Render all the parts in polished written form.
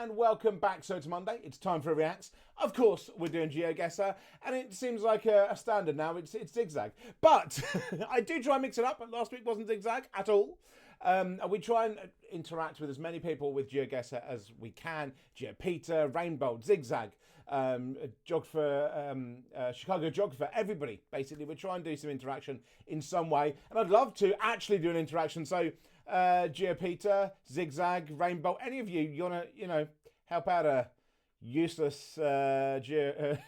and welcome back. So it's Monday, it's time for a reacts. Of course, we're doing Geoguessr, and it seems like a standard now, it's zigzag. But I do try and mix it up, last week wasn't zigzag at all. We try and interact with as many people with Geoguessr as we can. GeoPeter, Rainbow, Zigzag, Geographer, Chicago Geographer, everybody. Basically, we try and do some interaction in some way. And I'd love to actually do an interaction. So, GeoPeter, Zigzag, Rainbow, any of you want to, help out a useless Geoguessr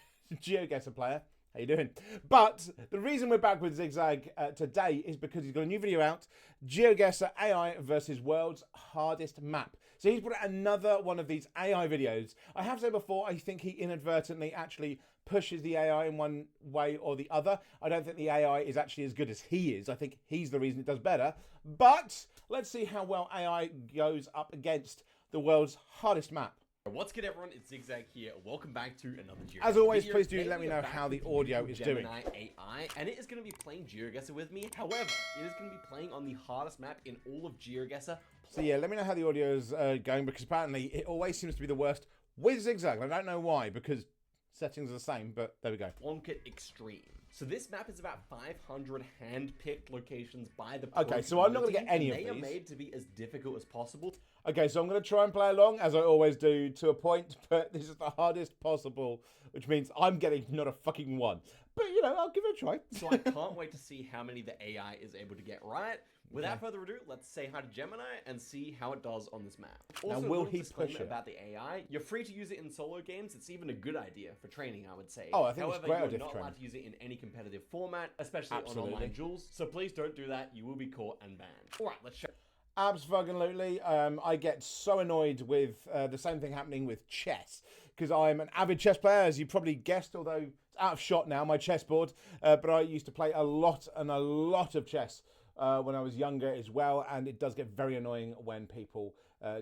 player? How you doing? But the reason we're back with Zigzag today is because he's got a new video out, Geoguessr AI versus World's Hardest Map. So he's put out another one of these AI videos. I have said before, I think he inadvertently actually pushes the AI in one way or the other. I don't think the AI is actually as good as he is. I think he's the reason it does better. But let's see how well AI goes up against the world's hardest map. What's good, everyone? It's Zigzag here. Welcome back to another Geoguessr. As always, video. please do let me know how the audio is doing. AI, and it is going to be playing Geoguessr with me. However, it is going to be playing on the hardest map in all of Geoguessr. So yeah, let me know how the audio is going, because apparently it always seems to be the worst with Zigzag. I don't know why, because settings are the same, but there we go. Plonket Extreme. So this map is about 500 hand-picked locations by the Okay, so I'm not going to get any of these. They are made to be as difficult as possible. Okay, so I'm going to try and play along, as I always do, to a point, but this is the hardest possible, which means I'm getting not a fucking one. But, I'll give it a try. So I can't wait to see how many the AI is able to get right. Without further ado, let's say hi to Gemini and see how it does on this map. Also, now, will he push it? About the AI, you're free to use it in solo games. It's even a good idea for training, I would say. Oh, I think However, it's great you're not allowed to use it in any competitive format, especially on online duels. So please don't do that. You will be caught and banned. All right, let's show. Absolutely. I get so annoyed with the same thing happening with chess, because I'm an avid chess player, as you probably guessed, although it's out of shot now, my chessboard. But I used to play a lot of chess when I was younger as well, and it does get very annoying when people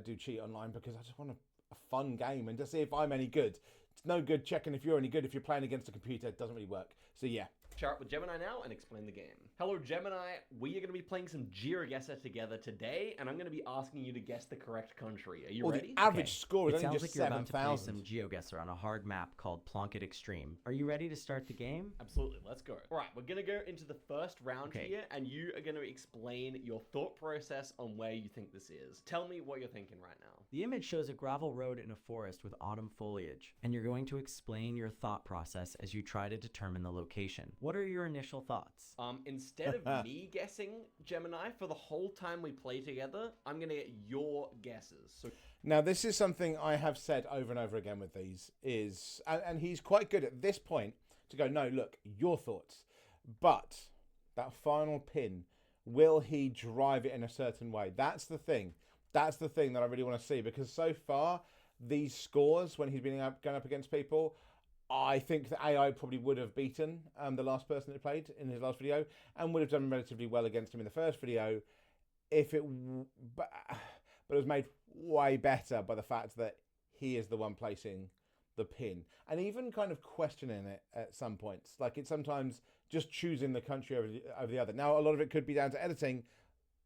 do cheat online, because I just want a fun game and to see if I'm any good. It's no good checking if you're any good if you're playing against a computer. It doesn't really work. So yeah. Share it with Gemini now and explain the game. Hello, Gemini. We are going to be playing some Geoguessr together today, and I'm going to be asking you to guess the correct country. Are you ready? The average score is it only sounds just like you're about to play 7,000. some Geoguessr on a hard map called Plonket Extreme. Are you ready to start the game? Absolutely. Let's go. All right, we're going to go into the first round here, and you are going to explain your thought process on where you think this is. Tell me what you're thinking right now. The image shows a gravel road in a forest with autumn foliage, and you're going to explain your thought process as you try to determine the location. What are your initial thoughts? Instead of me guessing, Gemini, for the whole time we play together, I'm going to get your guesses. So now, this is something I have said over and over again with these, and he's quite good at this point to go, no, look, your thoughts. But that final pin, will he drive it in a certain way? That's the thing. That's the thing that I really want to see, because so far, these scores, when he's been going up against people, I think the AI probably would have beaten the last person that played in his last video, and would have done relatively well against him in the first video, if it, but it was made way better by the fact that he is the one placing the pin, and even kind of questioning it at some points. Like, it's sometimes just choosing the country over the other. Now, a lot of it could be down to editing,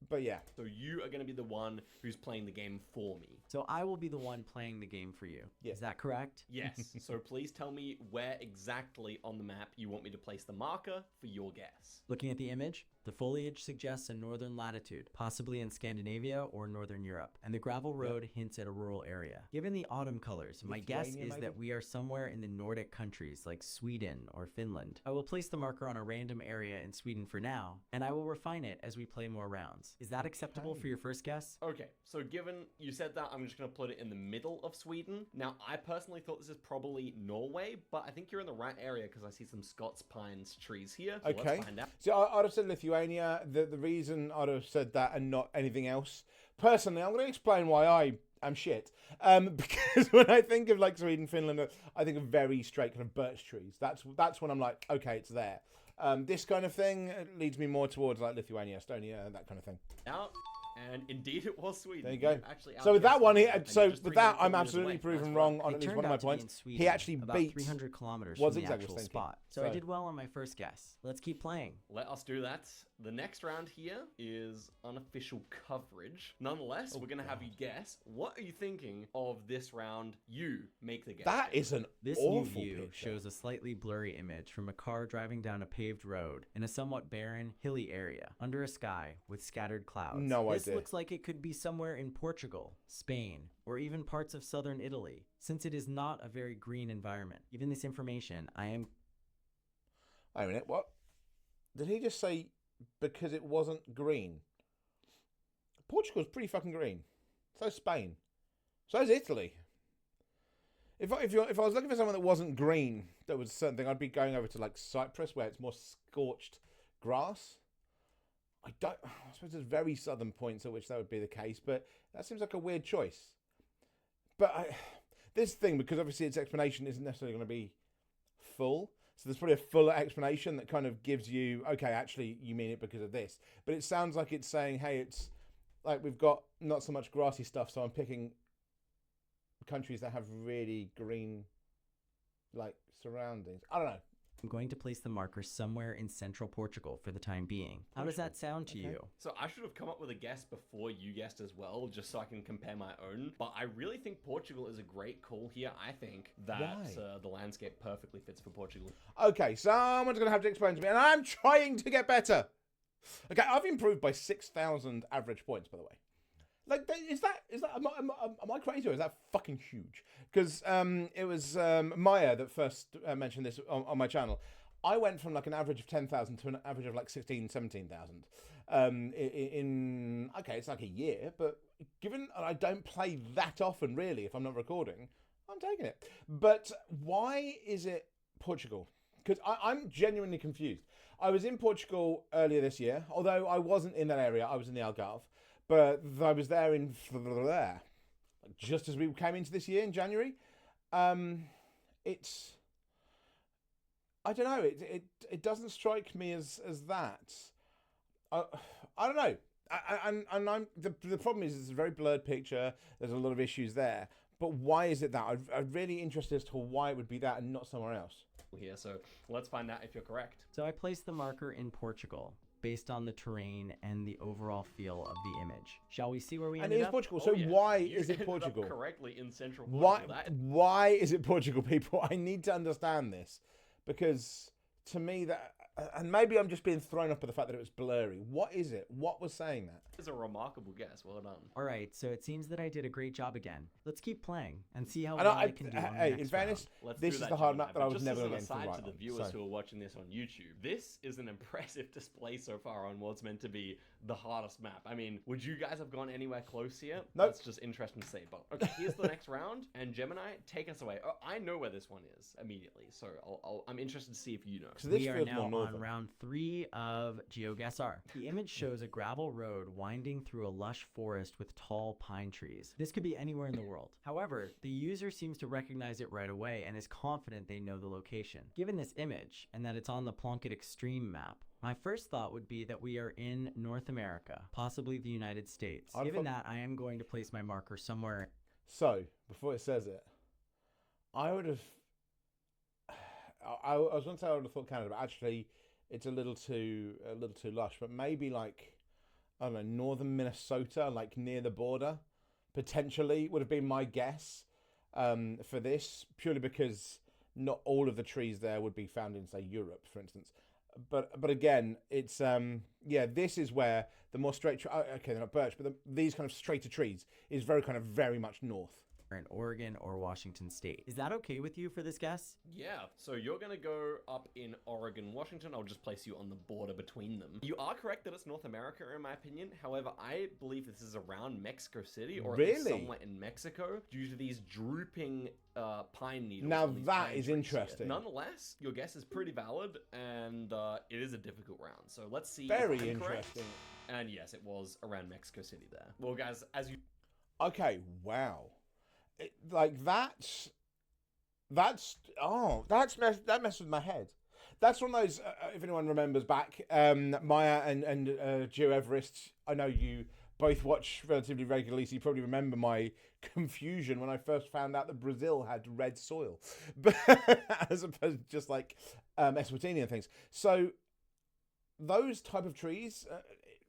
but yeah. So you are going to be the one who's playing the game for me. So I will be the one playing the game for you. Yeah. Is that correct? Yes. So please tell me where exactly on the map you want me to place the marker for your guess. Looking at the image, the foliage suggests a northern latitude, possibly in Scandinavia or Northern Europe, and the gravel road hints at a rural area. Given the autumn colors, my guess is that we are somewhere in the Nordic countries like Sweden or Finland. I will place the marker on a random area in Sweden for now, and I will refine it as we play more rounds. Is that acceptable for your first guess? Okay, so given you said that, I'm just going to put it in the middle of Sweden. Now, I personally thought this is probably Norway, but I think you're in the right area because I see some Scots pines trees here. So Okay. let's find out. So I'd have said Lithuania. The reason I'd have said that and not anything else, personally, I'm going to explain why I am shit. Because when I think of like Sweden, Finland, I think of very straight kind of birch trees. That's when I'm like, okay, it's there. This kind of thing leads me more towards like Lithuania, Estonia, that kind of thing. Out. And indeed, it was Sweden. There you go. Actually, so with that one, so with that, I'm absolutely proven wrong on at least one of my points. He actually about beat 300 kilometers what's from the exactly actual thinking. spot. So I did well on my first guess. Let's keep playing. Let us do that. The next round here is unofficial coverage. Nonetheless, we're going to have you guess. What are you thinking of this round? You make the guess. That is an This awful new view picture. shows a slightly blurry image from a car driving down a paved road in a somewhat barren, hilly area under a sky with scattered clouds. No This idea. looks like it could be somewhere in Portugal, Spain, or even parts of southern Italy, since it is not a very green environment. Given this information, I am... Wait a minute, what? Did he just say because it wasn't green? Portugal's pretty fucking green. So's Spain. So's Italy. If I was looking for someone that wasn't green, that was a certain thing, I'd be going over to like Cyprus, where it's more scorched grass. I suppose there's very southern points at which that would be the case, but that seems like a weird choice. But this thing, because obviously its explanation isn't necessarily going to be full, so there's probably a fuller explanation that kind of gives you, okay, actually you mean it because of this. But it sounds like it's saying, hey, it's like we've got not so much grassy stuff, so I'm picking countries that have really green, like, surroundings. I don't know. I'm going to place the marker somewhere in central Portugal for the time being. How does that sound to you? So I should have come up with a guess before you guessed as well, just so I can compare my own. But I really think Portugal is a great call here. I think that the landscape perfectly fits for Portugal. Okay, someone's going to have to explain to me, and I'm trying to get better. Okay, I've improved by 6,000 average points, by the way. Like, am I crazy or is that fucking huge? Because it was Maya that first mentioned this on my channel. I went from like an average of 10,000 to an average of like 16, 17,000 in okay, it's like a year, but given I don't play that often really, if I'm not recording, I'm taking it. But why is it Portugal? Because I'm genuinely confused. I was in Portugal earlier this year, although I wasn't in that area, I was in the Algarve. But I was there just as we came into this year in January. It's, I don't know. It doesn't strike me as that. I don't know. The problem is it's a very blurred picture. There's a lot of issues there. But why is it that? I'm really interested as to why it would be that and not somewhere else. Here, so let's find out if you're correct. So I placed the marker in Portugal, based on the terrain and the overall feel of the image. Shall we see where we ended up? And it is Portugal, so why is it Portugal? Correctly in central Portugal. Why is it Portugal, people? I need to understand this, because to me that, and maybe I'm just being thrown up by the fact that it was blurry. What is it? What was saying that? It's a remarkable guess. Well done. All right, so it seems that I did a great job again. Let's keep playing and see how well I can do on the Hey, next in fairness, round. this is the hard map that I was never going going to to aside write to the on, viewers so. who are watching this on YouTube. This is an impressive display so far on what's meant to be the hardest map. I mean, would you guys have gone anywhere close here? Nope. That's just interesting to say. But okay, here's the next round, and Gemini, take us away. Oh, I know where this one is immediately, so I'm interested to see if you know. So this We are feels now more northern. on round 3 of Geoguessr. The image shows a gravel road winding through a lush forest with tall pine trees. This could be anywhere in the world. However, the user seems to recognize it right away and is confident they know the location. Given this image, and that it's on the Plonket Extreme map, my first thought would be that we are in North America, possibly the United States. Given that, I am going to place my marker somewhere. So, before it says it, I would have... I was going to say I would have thought Canada, but actually it's a little too lush. But maybe like, I don't know, northern Minnesota, like near the border, potentially would have been my guess for this, purely because not all of the trees there would be found in, say, Europe, for instance. But again, it's this is where the more straight okay, they're not birch, but these kind of straighter trees is very much north. In Oregon or Washington State. Is that okay with you for this guess? Yeah, so you're going to go up in Oregon, Washington. I'll just place you on the border between them. You are correct that it's North America, in my opinion. However, I believe this is around Mexico City, or at least somewhere in Mexico, due to these drooping pine needles. Now that is trees interesting. Here. Nonetheless, your guess is pretty valid, and it is a difficult round. So let's see. Very if I'm interesting. Correct. And yes, it was around Mexico City there. Well, guys, as you... Okay, wow. That messed with my head. That's one of those. If anyone remembers back, Maya and Geoguessr. I know you both watch relatively regularly, so you probably remember my confusion when I first found out that Brazil had red soil, but as opposed to just like Eswatini and things. So those type of trees,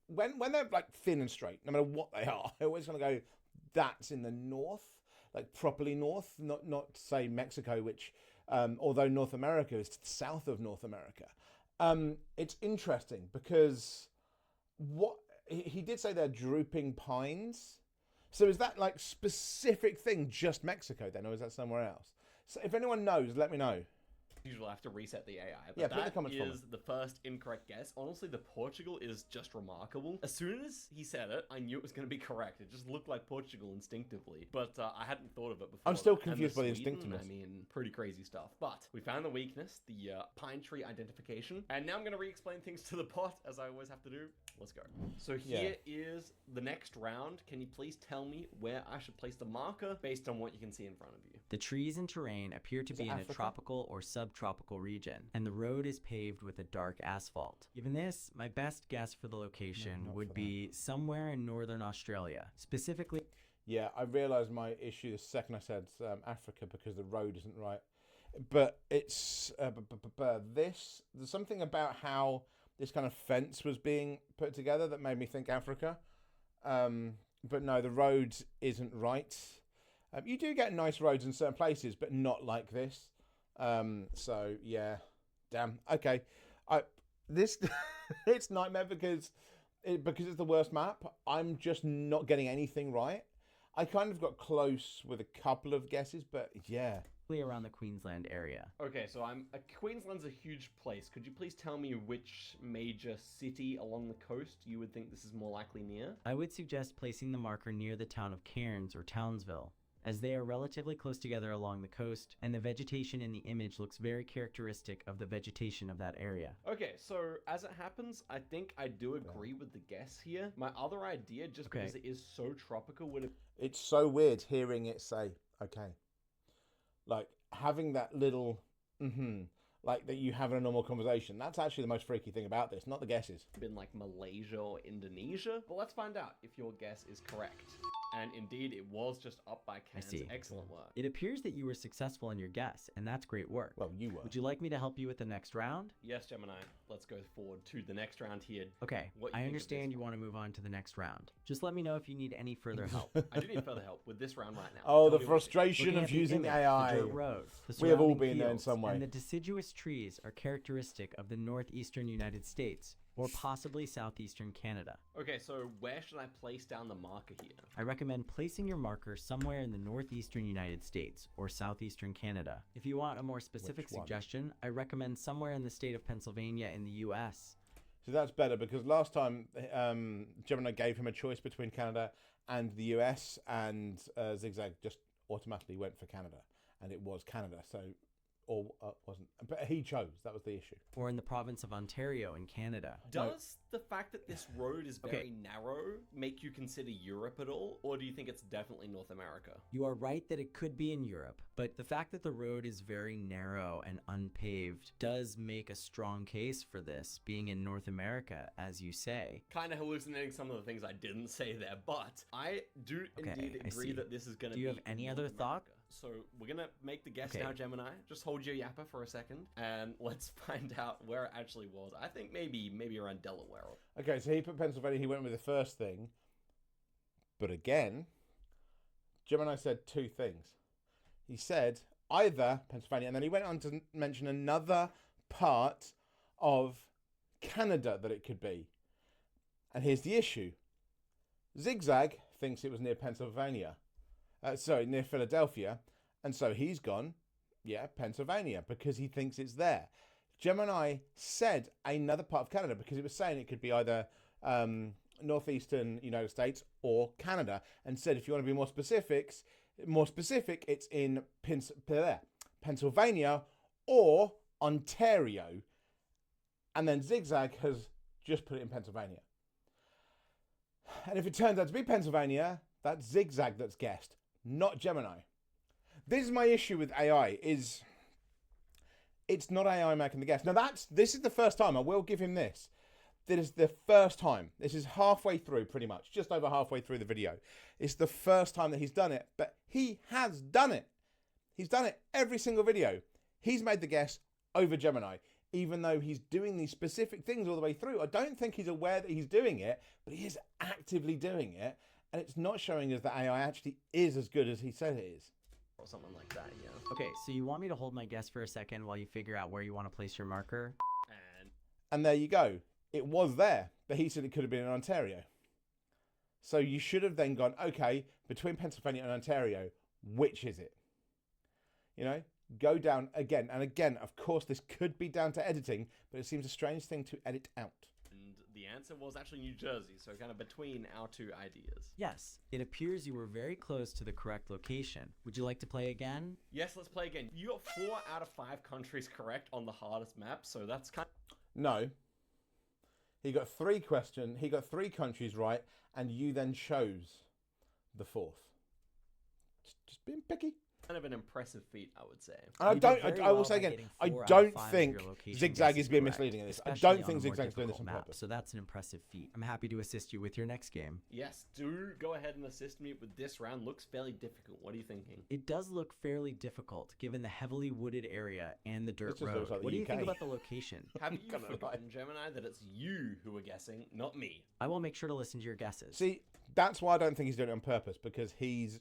when they're like thin and straight, no matter what they are, I always want to go, that's in the north, like properly north, not say Mexico, which although North America is to the south of North America. It's interesting because what he did say they're drooping pines. So is that like specific thing just Mexico then, or is that somewhere else? So if anyone knows, let me know. Usually I have to reset the AI. But Yeah, put the that comments for me. is the first incorrect guess. Honestly, the Portugal is just remarkable. As soon as he said it, I knew it was going to be correct. It just looked like Portugal instinctively, but I hadn't thought of it before. I'm still And confused by the Sweden, instinctiveness. I mean, pretty crazy stuff. But we found the weakness, the pine tree identification, and now I'm going to re-explain things to the bot, as I always have to do. Let's go. So here is the next round. Can you please tell me where I should place the marker based on what you can see in front of you? The trees and terrain appear to be in Africa? a tropical or subtropical region, and the road is paved with a dark asphalt. Given this, my best guess for the location would be somewhere in northern Australia, specifically. Yeah, I realised my issue the second I said Africa because the road isn't right. But it's this. There's something about how this kind of fence was being put together that made me think Africa. But no, the road isn't right. You do get nice roads in certain places, but not like this. So yeah, damn. Okay, this it's nightmare because it's the worst map. I'm just not getting anything right. I kind of got close with a couple of guesses, but yeah. Around the Queensland area. Okay, so Queensland's a huge place. Could you please tell me which major city along the coast you would think this is more likely near? I would suggest placing the marker near the town of Cairns or Townsville, as they are relatively close together along the coast, and the vegetation in the image looks very characteristic of the vegetation of that area. Okay, so as it happens, I think I do agree with the guess here. My other idea, just because it is so tropical, would have... It's so weird hearing it say, okay. Like, having that little, like that you have in a normal conversation. That's actually the most freaky thing about this, not the guesses. Been like Malaysia or Indonesia. But let's find out if your guess is correct. And indeed, it was just up by Cairns. Excellent work. It appears that you were successful in your guess, and that's great work. Well, you were. Would you like me to help you with the next round? Yes, Gemini. Let's go forward to the next round here. Okay, I understand you want to move on to the next round. Just let me know if you need any further help. I do need further help with this round right now. Oh, the frustration of using AI. The dirt road, We have all been there in some way. And the deciduous trees are characteristic of the northeastern United States, or possibly southeastern Canada. Okay, so where should I place down the marker here? I recommend placing your marker somewhere in the northeastern United States or southeastern Canada. If you want a more specific suggestion, I recommend somewhere in the state of Pennsylvania in the US. So that's better because last time Gemini gave him a choice between Canada and the US, and Zigzag just automatically went for Canada, and it was Canada. So. Or wasn't, but he chose. That was the issue. Or in the province of Ontario in Canada. Does the fact that this road is very narrow make you consider Europe at all? Or do you think it's definitely North America? You are right that it could be in Europe, but the fact that the road is very narrow and unpaved does make a strong case for this being in North America, as you say. Kind of hallucinating some of the things I didn't say there, but I do indeed agree that this is going to be. Do you have any other thought? So we're going to make the guess now, Gemini. Just hold your yapper for a second, and let's find out where it actually was. I think maybe around Delaware. Okay, so he put Pennsylvania. He went with the first thing. But again, Gemini said two things. He said either Pennsylvania, and then he went on to mention another part of Canada that it could be. And here's the issue. Zigzag thinks it was near Pennsylvania. Near Philadelphia. And so he's gone, Pennsylvania, because he thinks it's there. Gemini said another part of Canada because it was saying it could be either northeastern United States or Canada, and said if you want to be more specific, it's in Pennsylvania or Ontario. And then Zigzag has just put it in Pennsylvania. And if it turns out to be Pennsylvania, that's Zigzag that's guessed, not Gemini. This is my issue with AI, is it's not AI making the guess. Now this is the first time, I will give him this. That is the first time. This is halfway through, pretty much, just over halfway through the video. It's the first time that he's done it, but he has done it. He's done it every single video. He's made the guess over Gemini, even though he's doing these specific things all the way through. I don't think he's aware that he's doing it, but he is actively doing it, and it's not showing us that AI actually is as good as he said it is. Or something like that, yeah. Okay, so you want me to hold my guess for a second while you figure out where you want to place your marker? And there you go. It was there, but he said it could have been in Ontario. So you should have then gone, okay, between Pennsylvania and Ontario, which is it? You know, go down again and again. Of course, this could be down to editing, but it seems a strange thing to edit out. And the answer was actually New Jersey, so kind of between our two ideas. Yes, it appears you were very close to the correct location. Would you like to play again? Yes, let's play again. You got 4 out of 5 countries correct on the hardest map, so that's kind of... No. He got 3 countries right, and you then chose the 4th. Just being picky. kind of an impressive feat, I would say. I will say again, I don't think Zigzag is being misleading in this. I don't think Zigzag's doing this on purpose. So that's an impressive feat. I'm happy to assist you with your next game. Yes, do go ahead and assist me with this round. Looks fairly difficult. What are you thinking? It does look fairly difficult, given the heavily wooded area and the dirt It just road. looks like the What do you think UK. about the location? Have you forgotten, Gemini, that it's you who are guessing, not me? I will make sure to listen to your guesses. See, that's why I don't think he's doing it on purpose, because he's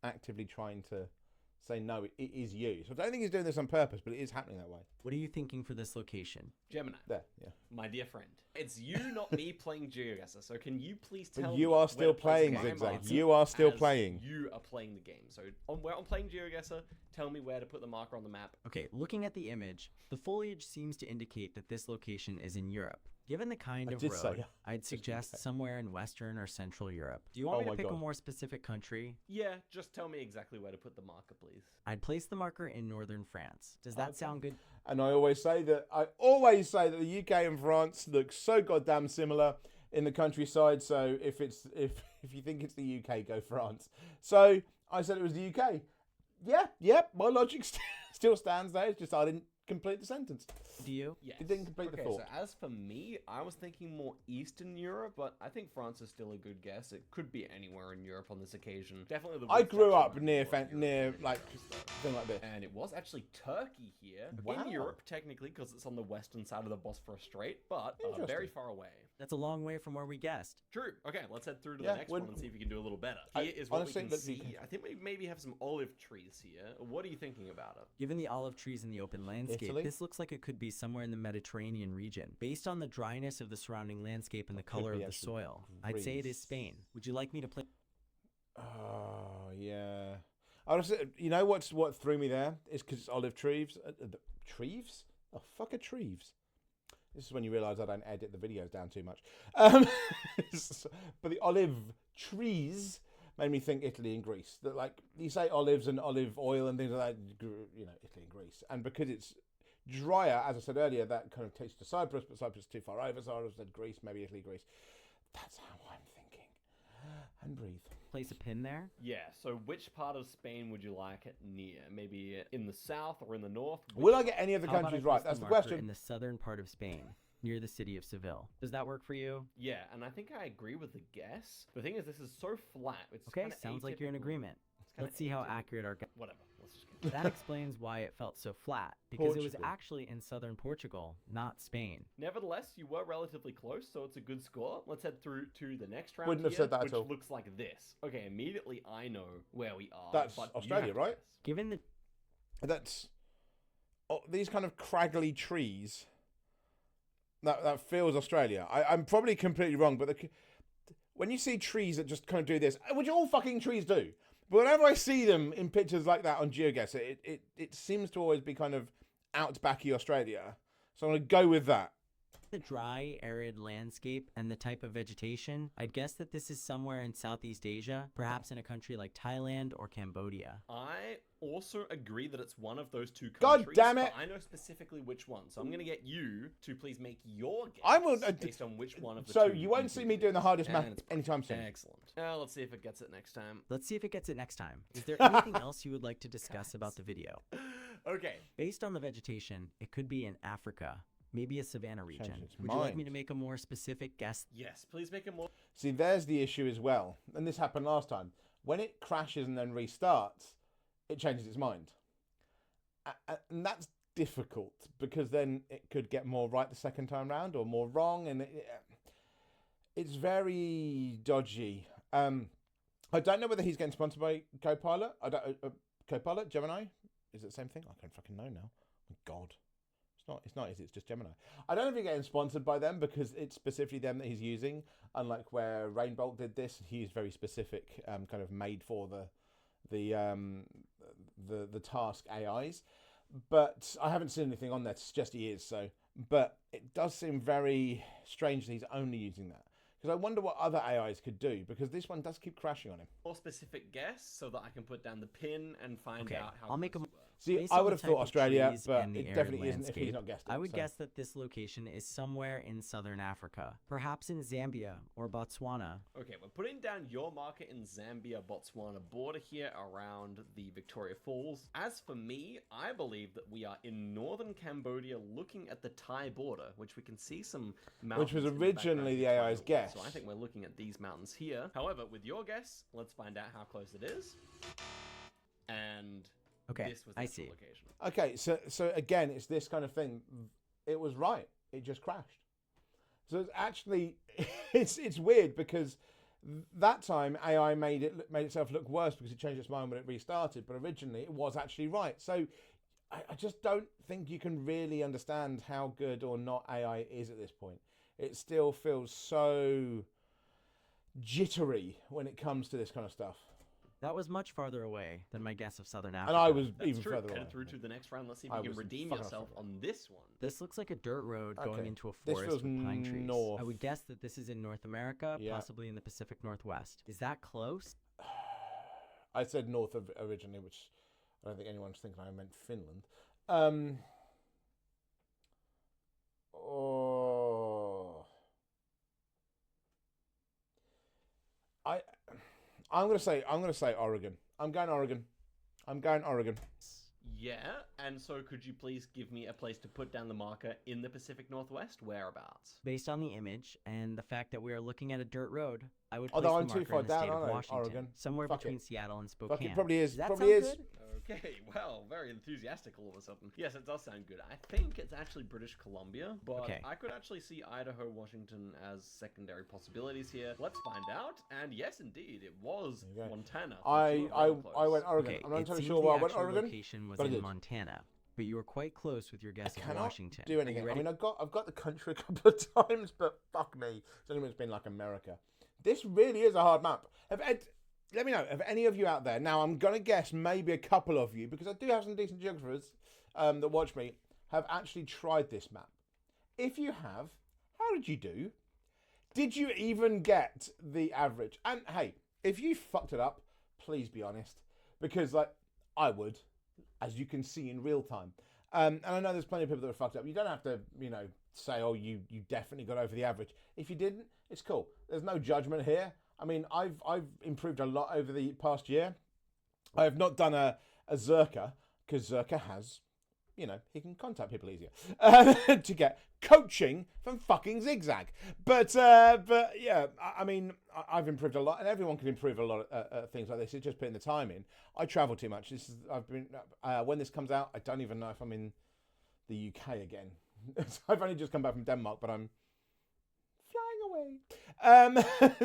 actively trying to say, no, it is you. So I don't think he's doing this on purpose, but it is happening that way. What are you thinking for this location? Gemini, There, yeah. my dear friend, it's you, not me, playing Geoguessr. So can you please tell But me you are where still to place playing, my Zigzag. marker You are still as playing. You are playing the game. So where I'm playing Geoguessr, tell me where to put the marker on the map. Okay, looking at the image, the foliage seems to indicate that this location is in Europe. Given the kind of did say, road, yeah. I'd suggest somewhere in Western or Central Europe. Do you want me to my pick a God. more specific country? Yeah, just tell me exactly where to put the marker, please. I'd place the marker in northern France. Does that sound good? And I always say that the UK and France look so goddamn similar in the countryside. So if you think it's the UK, go France. So I said it was the UK. Yeah, my logic still stands there. It's just I didn't complete the sentence. Do you? Yes. It didn't complete the thought. So as for me, I was thinking more Eastern Europe, but I think France is still a good guess. It could be anywhere in Europe on this occasion. Definitely the I wood grew section up might be near more European near like stuff. thing like this. And it was actually Turkey here Wow. in Europe, technically, because it's on the western side of the Bosphorus Strait, but Interesting. very far away. That's a long way from where we guessed. True. Okay, let's head through to Yeah, the next one and see if we can do a little better. Here is what honestly, we can let's see. see. I think we maybe have some olive trees here. What are you thinking about it? Given the olive trees in the open landscape, Italy? this looks like it could be somewhere in the Mediterranean region. Based on the dryness of the surrounding landscape and the color of be the actually soil, I'd say it is Greece. Spain. Would you like me to play? Oh yeah. I was, you know what threw me there is because it's olive trees. Trees? Oh fuck a trees. This is when you realise I don't edit the videos down too much. But the olive trees made me think Italy and Greece. That like you say olives and olive oil and things like that, you know, Italy and Greece. And because it's drier, as I said earlier, that kind of takes to Cyprus, but Cyprus is too far over, so I said Greece, maybe Italy, Greece. That's how I'm thinking. And breathe. Place a pin there? Yeah, so which part of Spain would you like it near? Maybe in the south or in the north? Will I get any of the How about I countries right? place That's the marker question. in the southern part of Spain, near the city of Seville. Does that work for you? Yeah, and I think I agree with the guess. The thing is, this is so flat. It's Okay, kinda sounds like you're in atypical. agreement. It's kinda Let's see how atypical. accurate our guess. Whatever. Let's just get That explains why it felt so flat, because it was Portugal. actually in southern Portugal, not Spain. Nevertheless, you were relatively close, so it's a good score. Let's head through to the next round. Wouldn't have here, said that at which all. looks like this. Okay, immediately I know where we are. That's but you Australia, have to right? guess. Given the That's these kind of craggly trees. That feels Australia. I'm probably completely wrong, but when you see trees that just kind of do this, which all fucking trees do, but whenever I see them in pictures like that on Geoguessr, it seems to always be kind of outbacky Australia. So I'm going to go with that. the dry, arid landscape and the type of vegetation, I'd guess that this is somewhere in Southeast Asia, perhaps in a country like Thailand or Cambodia. I also agree that it's one of those two God countries. damn it. But I know specifically which one, so I'm going to get you to please make your guess I will, based on which one of the So two you won't see think me it doing the is. hardest And math it's anytime soon. Excellent. Now let's see if it gets it next time. Let's see if it gets it next time. Is there anything else you would like to discuss about the video? Okay. Based on the vegetation, it could be in Africa. maybe a savanna region. its Would you like me mind. to make a more specific guess? Yes, please make it more. See, there's the issue as well, and this happened last time. When it crashes and then restarts, it changes its mind. And that's difficult, because then it could get more right the second time round, or more wrong, and it's very dodgy. I don't know whether he's getting sponsored by Copilot. I don't. Copilot, Gemini, is it the same thing? I don't fucking know now. Oh, God, it's not. It's not. Is it? It's just Gemini. I don't know if he's getting sponsored by them, because it's specifically them that he's using. Unlike where Rainbolt did this, he is very specific, kind of made for the task AIs. But I haven't seen anything on there to suggest he is. So, but it does seem very strange that he's only using that. Because I wonder what other AIs could do, because this one does keep crashing on him. More specific guess so that I can put down the pin and find out how. I'll make a. See, Based I on would the have type thought of Australia, trees but and the it arid definitely isn't if he's landscape, not guessed it. I would so. guess that this location is somewhere in southern Africa, perhaps in Zambia or Botswana. Okay, we're putting down your marker in Zambia, Botswana border here around the Victoria Falls. As for me, I believe that we are in northern Cambodia looking at the Thai border, which we can see some mountains. Which was in the originally the background AI's of the water. guess. So I think we're looking at these mountains here. However, with your guess, let's find out how close it is. And Okay, this was the I actual see. location. Okay, so again, it's this kind of thing. It was right. It just crashed. So it's actually, it's weird, because that time AI made itself look worse because it changed its mind when it restarted. But originally, it was actually right. So I just don't think you can really understand how good or not AI is at this point. It still feels so jittery when it comes to this kind of stuff. That was much farther away than my guess of southern Africa. And I was That's even true. further Head away. through to the next round. Let's see if I you can was redeem fucking yourself off. on this one. This looks like a dirt road going Okay. into a This forest feels with pine trees. north. I would guess that this is in North America, Yeah. possibly in the Pacific Northwest. Is that close? I said north of originally, which I don't think anyone's thinking I meant Finland. Oh, I'm gonna say Oregon. I'm going Oregon. Yeah, and so could you please give me a place to put down the marker in the Pacific Northwest? Whereabouts? Based on the image and the fact that we are looking at a dirt road, I would place Although the I'm too marker far in the down, state of aren't I? Washington, Oregon. somewhere Fuck between it. Seattle and Fuck Spokane. it, probably is. Does that Probably sound is. good? Okay, well, very enthusiastic all of a sudden. Yes, it does sound good. I think it's actually British Columbia, but Okay. I could actually see Idaho, Washington as secondary possibilities here. Let's find out. And yes, indeed, it was There you go. Montana. I Close. went Oregon. Okay, I'm not it entirely seems sure the why I went actual Oregon. location was but I in did. Montana, but you were quite close with your guess I of cannot Washington. do Are anything. you I ready? mean, I've got the country a couple of times, but fuck me. It's only when it's been like America. This really is a hard map. Let me know, have any of you out there, now I'm going to guess maybe a couple of you, because I do have some decent geographers that watch me, have actually tried this map. If you have, how did you do? Did you even get the average? And hey, if you fucked it up, please be honest, because like I would, as you can see in real time. And I know there's plenty of people that are fucked up. You don't have to, say, oh, you definitely got over the average. If you didn't, it's cool. There's no judgment here. I mean, I've improved a lot over the past year. I have not done a Zerka, because Zerka has, he can contact people easier to get coaching from fucking Zigzag. But yeah, I mean, I've improved a lot, and everyone can improve a lot of things like this. It's just putting the time in. I travel too much. When this comes out, I don't even know if I'm in the UK again. I've only just come back from Denmark, but I'm flying away.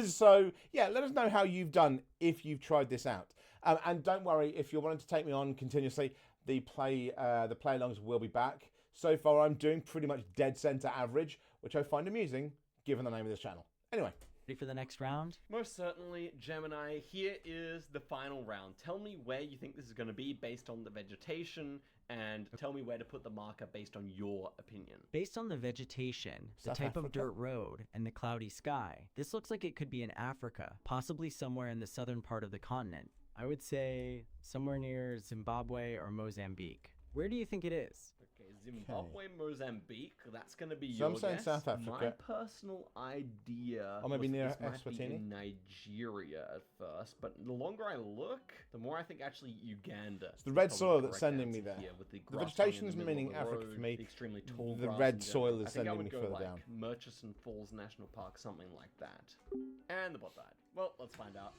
So yeah, let us know how you've done if you've tried this out. And don't worry, if you're wanting to take me on continuously, the play-alongs will be back. So far, I'm doing pretty much dead center average, which I find amusing, given the name of this channel. Anyway. Ready for the next round? Most certainly, Gemini. Here is the final round. Tell me where you think this is going to be based on the vegetation, and tell me where to put the marker based on your opinion. Based on the vegetation, the South type of Africa? dirt road, and the cloudy sky, this looks like it could be in Africa, possibly somewhere in the southern part of the continent. I would say somewhere near Zimbabwe or Mozambique. Where do you think it is? Okay, Zimbabwe, Mozambique. That's going to be So your I'm saying guess. South Africa. My personal idea. Or maybe was near this might be Eswatini? in Nigeria at first, but the longer I look, the more I think actually Uganda. It's the red is probably soil the that's correct sending me answer there. here, with the The grass growing in vegetation's the middle meaning of the Africa road, for me. the extremely tall The grass red in soil general. is I think I sending would me go further like down. Murchison Falls National Park, something like that. And the bot died. Well, let's find out.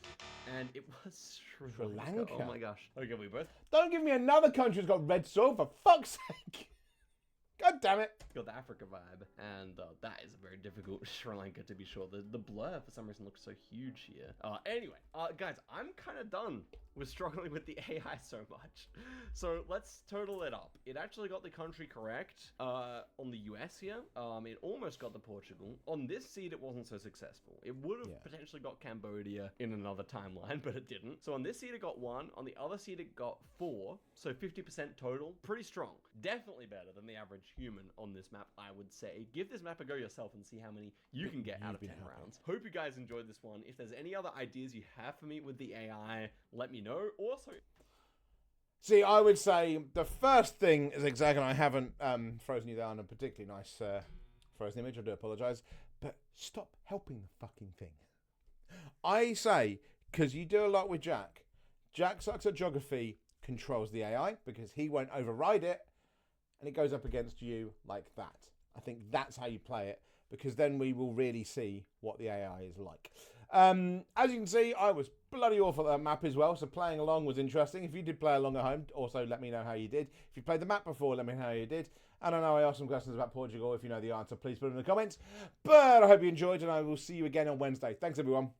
And it was Sri Lanka. Oh Lanka. my gosh. Okay, we both Don't give me another country that's got red soil, for fuck's sake. God damn it. got the Africa vibe, and that is a very difficult Sri Lanka to be sure. The blur for some reason looks so huge here. Anyway, guys, I'm kind of done with struggling with the AI so much. So let's total it up. It actually got the country correct on the US here. It almost got the Portugal. On this seed, it wasn't so successful. It would have potentially got Cambodia in another timeline, but it didn't. So on this seed, it got 1. On the other seed, it got 4. So 50% total. Pretty strong. Definitely better than the average human on this map, I would say. Give this map a go yourself and see how many you can get out of 10 rounds. Hope you guys enjoyed this one. If there's any other ideas you have for me with the AI, let me know. Also, See, I would say the first thing is exactly, I haven't frozen you down a particularly nice frozen image, I do apologise, but stop helping the fucking thing. I say, because you do a lot with Jack. Jack sucks at geography, controls the AI, because he won't override it, and it goes up against you like that. I think that's how you play it, because then we will really see what the AI is like. As you can see, I was bloody awful at that map as well, so playing along was interesting. If you did play along at home, also let me know how you did. If you played the map before, let me know how you did. And I know I asked some questions about Portugal. If you know the answer, please put them in the comments. But I hope you enjoyed, and I will see you again on Wednesday. Thanks, everyone.